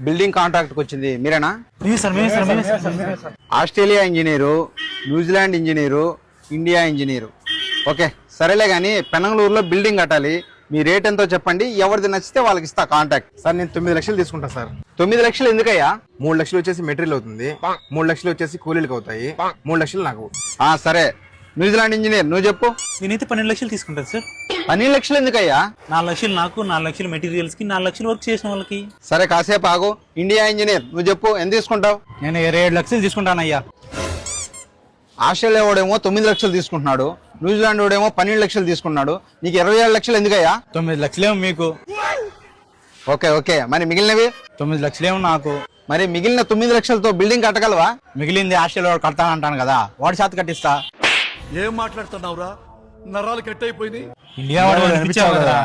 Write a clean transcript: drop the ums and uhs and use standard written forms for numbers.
Building contract వచ్చింది మీరేనా? Sir Australia engineer, New Zealand engineer, India engineer. Okay సరేలే కానీ పెనంగళూరులో బిల్డింగ్ కట్టాలి. మీ రేట్ ఎంతో చెప్పండి, ఎవరిది నచ్చితే వాళ్ళకి ఇస్తా కాంటాక్ట్. సార్ నేను 9 లక్షలు తీసుకుంటా సార్. 9 లక్షలు ఎందుకయ్యా? 3 లక్షలు వచ్చేసి మెటీరియల్ అవుతుంది, 3 లక్షలు వచ్చేసి కూలీలకు అవుతాయి, 3 లక్షలు నాకు. సరే న్యూజిలాండ్ ఇంజనీర్ నువ్వు చెప్పు. నేనైతే 12 లక్షలు తీసుకుంటాను సార్. 12 లక్షలు ఎందుకయ్యా? 4 లక్షలు నాకు, 4 లక్షలు మెటీరియల్స్ కి, 4 లక్షలు వర్క్ చేసిన వాళ్ళకి. సరే కాసేపు ఆగు. ఇండియా ఇంజనీర్ నువ్వు చెప్పు, ఎంత తీసుకుంటావు? నేను 27 లక్షలు తీసుకుంటానయ్యా. ఆస్ట్రేలియా వాడేమో 9 లక్షలు తీసుకుంటున్నాడు, న్యూజిలాండ్ వాడేమో 12 లక్షలు తీసుకున్నాడు. నీకు 27 లక్షలు ఎందుకయ్యా? 9 లక్షలేమో మీకు. ఓకే ఓకే మరి మిగిలినవి? 9 లక్షలేమో నాకు. మరి మిగిలిన 9 లక్షలతో బిల్డింగ్ కట్టగలవా? మిగిలింది ఆస్ట్రేలియా వాడు కడతానంటాను కదా, వాడి చేత కట్టిస్తా. ఏం మాట్లాడుతున్నావురా? నరాలు కట్ అయిపోయింది. ఇండియా వాడు కనిపించావు కదా.